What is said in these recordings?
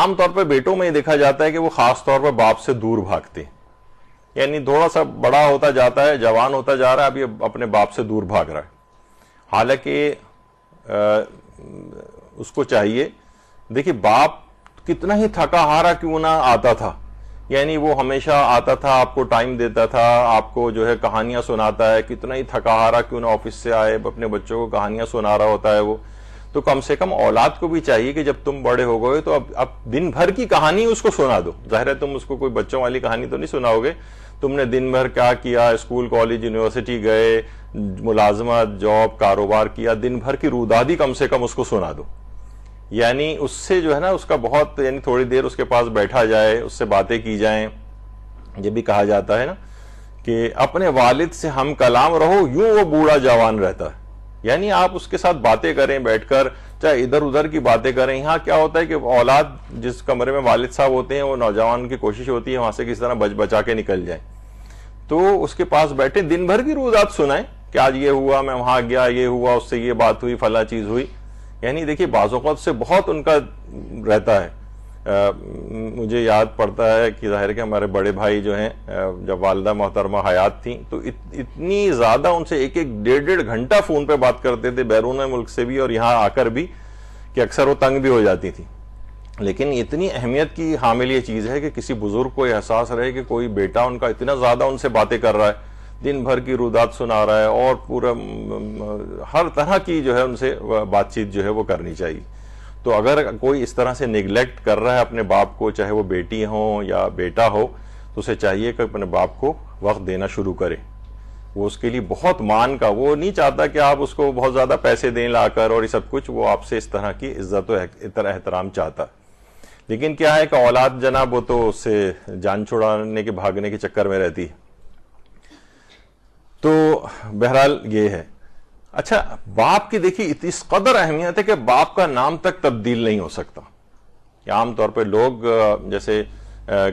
عام طور پہ بیٹوں میں یہ دیکھا جاتا ہے کہ وہ خاص طور پر باپ سے دور بھاگتے ہیں، یعنی تھوڑا سا بڑا ہوتا جاتا ہے، جوان ہوتا جا رہا ہے، اب یہ اپنے باپ سے دور بھاگ رہا ہے، حالانکہ اس کو چاہیے، دیکھیے باپ کتنا ہی تھکا ہارا کیوں نہ آتا تھا، یعنی وہ ہمیشہ آتا تھا، آپ کو ٹائم دیتا تھا، آپ کو جو ہے کہانیاں سناتا ہے، کتنا ہی تھکا ہارا کیوں نہ آفس سے آئے، اپنے بچوں کو کہانیاں سنا رہا ہوتا ہے وہ، تو کم سے کم اولاد کو بھی چاہیے کہ جب تم بڑے ہو گئے تو اب دن بھر کی کہانی اس کو سنا دو. ظاہر ہے تم اس کو کوئی بچوں والی کہانی تو نہیں سناؤ گے, تم نے دن بھر کیا کیا, اسکول کالج یونیورسٹی گئے, ملازمت جاب کاروبار کیا, دن بھر کی رودادی کم سے کم اس کو سنا دو. یعنی اس سے جو ہے نا اس کا بہت, یعنی تھوڑی دیر اس کے پاس بیٹھا جائے, اس سے باتیں کی جائیں. یہ بھی کہا جاتا ہے نا کہ اپنے والد سے ہم کلام رہو, یوں وہ بوڑھا جوان رہتا ہے. یعنی آپ اس کے ساتھ باتیں کریں بیٹھ کر, چاہے ادھر ادھر کی باتیں کریں. یہاں کیا ہوتا ہے کہ اولاد جس کمرے میں والد صاحب ہوتے ہیں, وہ نوجوان کی کوشش ہوتی ہے وہاں سے کس طرح بچا کے نکل جائیں. تو اس کے پاس بیٹھے دن بھر کی روزات سنائیں کہ آج یہ ہوا, میں وہاں گیا, یہ ہوا, اس سے یہ بات ہوئی, فلاں چیز ہوئی. یعنی دیکھیے بعض اوقات سے بہت ان کا رہتا ہے. مجھے یاد پڑتا ہے کہ ظاہر ہے کہ ہمارے بڑے بھائی جو ہیں, جب والدہ محترمہ حیات تھیں تو اتنی زیادہ ان سے ایک ڈیڑھ گھنٹہ فون پہ بات کرتے تھے, بیرون ملک سے بھی اور یہاں آ کر بھی, کہ اکثر وہ تنگ بھی ہو جاتی تھی. لیکن اتنی اہمیت کی حامل یہ چیز ہے کہ کسی بزرگ کو احساس رہے کہ کوئی بیٹا ان کا اتنا زیادہ ان سے باتیں کر رہا ہے, دن بھر کی رودات سنا رہا ہے, اور پورا ہر طرح کی جو ہے ان سے بات چیت جو ہے وہ کرنی چاہیے. تو اگر کوئی اس طرح سے نیگلیکٹ کر رہا ہے اپنے باپ کو, چاہے وہ بیٹی ہو یا بیٹا ہو, تو اسے چاہیے کہ اپنے باپ کو وقت دینا شروع کرے. وہ اس کے لیے بہت مان کا, وہ نہیں چاہتا کہ آپ اس کو بہت زیادہ پیسے دیں لا کر اور یہ سب کچھ, وہ آپ سے اس طرح کی عزت و احترام چاہتا. لیکن کیا ہے کہ اولاد جناب وہ تو اس سے جان چھڑانے کے بھاگنے کے چکر میں رہتی ہے. تو بہرحال یہ ہے. اچھا, باپ کی دیکھیے اس قدر اہمیت ہے کہ باپ کا نام تک تبدیل نہیں ہو سکتا. عام طور پہ لوگ جیسے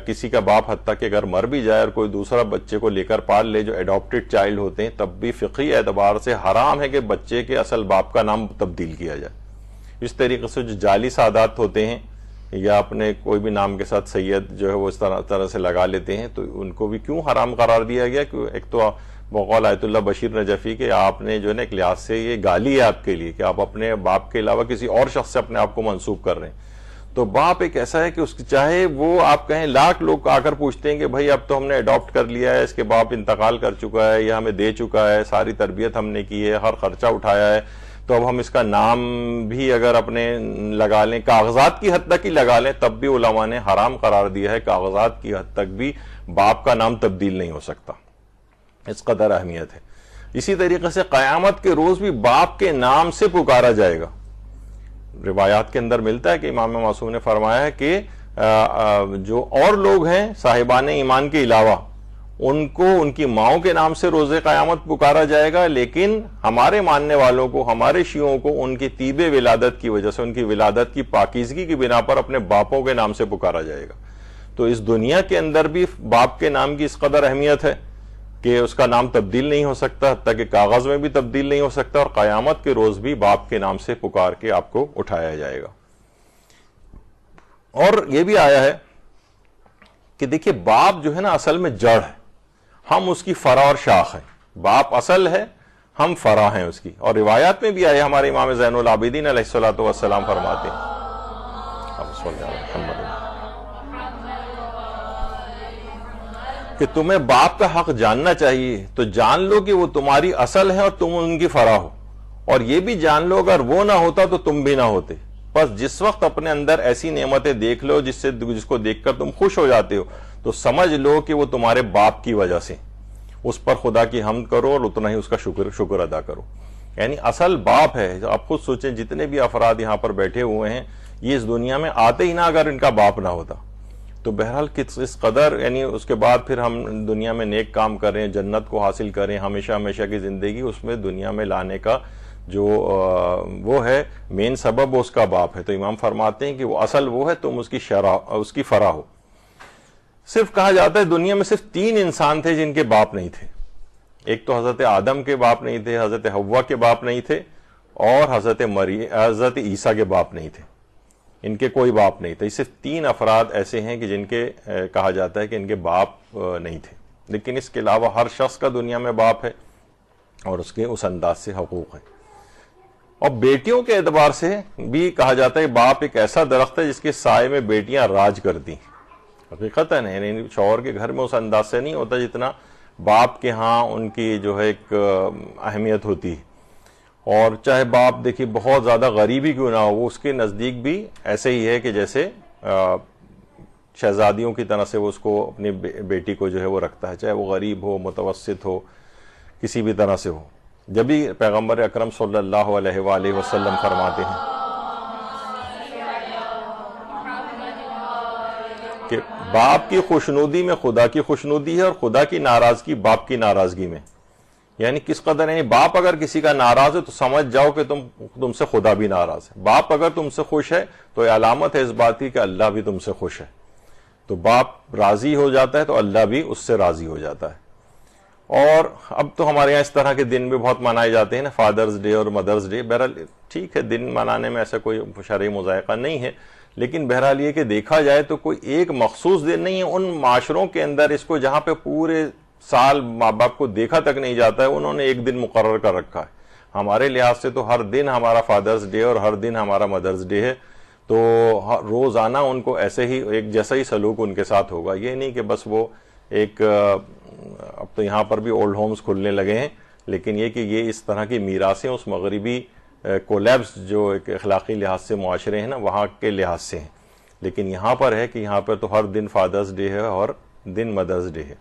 کسی کا باپ حتیٰ کہ اگر مر بھی جائے اور کوئی دوسرا بچے کو لے کر پال لے جو ایڈاپٹڈ چائلڈ ہوتے ہیں, تب بھی فقہی اعتبار سے حرام ہے کہ بچے کے اصل باپ کا نام تبدیل کیا جائے. اس طریقے سے جو جعلی سادات ہوتے ہیں یا اپنے کوئی بھی نام کے ساتھ سید جو ہے وہ اس طرح سے لگا لیتے ہیں, تو ان کو بھی کیوں حرام قرار دیا گیا؟ کہ ایک تو بقول آیت اللہ بشیر نجفی کہ آپ نے جو ہے نا ایک لحاظ سے یہ گالی ہے آپ کے لیے کہ آپ اپنے باپ کے علاوہ کسی اور شخص سے اپنے آپ کو منسوب کر رہے ہیں. تو باپ ایک ایسا ہے کہ اس کی چاہے وہ آپ کہیں لاکھ لوگ آ کر پوچھتے ہیں کہ بھائی اب تو ہم نے اڈاپٹ کر لیا ہے, اس کے باپ انتقال کر چکا ہے یا ہمیں دے چکا ہے, ساری تربیت ہم نے کی ہے, ہر خرچہ اٹھایا ہے, تو اب ہم اس کا نام بھی اگر اپنے لگا لیں, کاغذات کی حد تک ہی لگا لیں, تب بھی علماء نے حرام قرار دیا ہے. کاغذات کی حد تک بھی باپ کا نام تبدیل نہیں ہو سکتا, اس قدر اہمیت ہے. اسی طریقے سے قیامت کے روز بھی باپ کے نام سے پکارا جائے گا. روایات کے اندر ملتا ہے کہ امام معصوم نے فرمایا ہے کہ جو اور لوگ ہیں صاحبان ایمان کے علاوہ, ان کو ان کی ماؤں کے نام سے روز قیامت پکارا جائے گا, لیکن ہمارے ماننے والوں کو, ہمارے شیعوں کو ان کی طیب ولادت کی وجہ سے, ان کی ولادت کی پاکیزگی کی بنا پر اپنے باپوں کے نام سے پکارا جائے گا. تو اس دنیا کے اندر بھی باپ کے نام کی اس قدر اہمیت ہے کہ اس کا نام تبدیل نہیں ہو سکتا, حتیٰ کہ کاغذ میں بھی تبدیل نہیں ہو سکتا, اور قیامت کے روز بھی باپ کے نام سے پکار کے آپ کو اٹھایا جائے گا. اور یہ بھی آیا ہے کہ دیکھیے باپ جو ہے نا اصل میں جڑ ہے, ہم اس کی فرع اور شاخ ہیں. باپ اصل ہے, ہم فرع ہیں اس کی. اور روایات میں بھی آیا, ہمارے امام زین العابدین علیہ الصلوۃ والسلام فرماتے ہیں کہ تمہیں باپ کا حق جاننا چاہیے, تو جان لو کہ وہ تمہاری اصل ہے اور تم ان کی فرع ہو, اور یہ بھی جان لو اگر وہ نہ ہوتا تو تم بھی نہ ہوتے. بس جس وقت اپنے اندر ایسی نعمتیں دیکھ لو جس کو دیکھ کر تم خوش ہو جاتے ہو, تو سمجھ لو کہ وہ تمہارے باپ کی وجہ سے. اس پر خدا کی حمد کرو اور اتنا ہی اس کا شکر ادا کرو. یعنی اصل باپ ہے. آپ خود سوچیں جتنے بھی افراد یہاں پر بیٹھے ہوئے ہیں, یہ اس دنیا میں آتے ہی نہ اگر ان کا باپ نہ ہوتا. تو بہرحال اس قدر, یعنی اس کے بعد پھر ہم دنیا میں نیک کام کریں, جنت کو حاصل کریں, ہمیشہ ہمیشہ کی زندگی, اس میں دنیا میں لانے کا جو وہ ہے مین سبب وہ اس کا باپ ہے. تو امام فرماتے ہیں کہ وہ اصل وہ ہے, تم اس کی فرع ہو. صرف کہا جاتا ہے دنیا میں صرف 3 انسان تھے جن کے باپ نہیں تھے. ایک تو حضرت آدم کے باپ نہیں تھے, حضرت حوا کے باپ نہیں تھے, اور حضرت عیسیٰ کے باپ نہیں تھے. ان کے کوئی باپ نہیں تھے. صرف 3 افراد ایسے ہیں کہ جن کے کہا جاتا ہے کہ ان کے باپ نہیں تھے, لیکن اس کے علاوہ ہر شخص کا دنیا میں باپ ہے اور اس کے اس انداز سے حقوق ہیں. اور بیٹیوں کے اعتبار سے بھی کہا جاتا ہے کہ باپ ایک ایسا درخت ہے جس کے سائے میں بیٹیاں راج کرتی ہیں. حقیقتاً یعنی شوہر کے گھر میں اس انداز سے نہیں ہوتا جتنا باپ کے ہاں ان کی جو ہے ایک اہمیت ہوتی ہے. اور چاہے باپ دیکھیے بہت زیادہ غریبی کیوں نہ ہو, وہ اس کے نزدیک بھی ایسے ہی ہے کہ جیسے شہزادیوں کی طرح سے وہ اس کو اپنی بیٹی کو جو ہے وہ رکھتا ہے, چاہے وہ غریب ہو, متوسط ہو, کسی بھی طرح سے ہو. جب بھی پیغمبر اکرم صلی اللہ علیہ وآلہ وسلم فرماتے ہیں کہ باپ کی خوشنودی میں خدا کی خوشنودی ہے اور خدا کی ناراضگی باپ کی ناراضگی میں. یعنی کس قدر, یعنی باپ اگر کسی کا ناراض ہے تو سمجھ جاؤ کہ تم سے خدا بھی ناراض ہے. باپ اگر تم سے خوش ہے تو یہ علامت ہے اس بات کی کہ اللہ بھی تم سے خوش ہے. تو باپ راضی ہو جاتا ہے تو اللہ بھی اس سے راضی ہو جاتا ہے. اور اب تو ہمارے یہاں اس طرح کے دن بھی بہت منائے جاتے ہیں نا, فادرز ڈے اور مدرز ڈے. بہرحال ٹھیک ہے, دن منانے میں ایسا کوئی شرعی مذائقہ نہیں ہے, لیکن بہرحال یہ کہ دیکھا جائے تو کوئی ایک مخصوص دن نہیں ہے. ان معاشروں کے اندر اس کو جہاں پہ پورے سال ماں باپ کو دیکھا تک نہیں جاتا ہے, انہوں نے ایک دن مقرر کر رکھا ہے. ہمارے لحاظ سے تو ہر دن ہمارا فادرز ڈے اور ہر دن ہمارا مدرز ڈے ہے, تو روزانہ ان کو ایسے ہی ایک جیسا ہی سلوک ان کے ساتھ ہوگا. یہ نہیں کہ بس وہ ایک, اب تو یہاں پر بھی اولڈ ہومز کھلنے لگے ہیں, لیکن یہ کہ یہ اس طرح کی میراثیں اس مغربی کولیبس جو ایک اخلاقی لحاظ سے معاشرے ہیں نا وہاں کے لحاظ سے ہیں. لیکن یہاں پر ہے کہ یہاں پر تو ہر دن فادرز ڈے ہے اور دن مدرز ڈے ہے.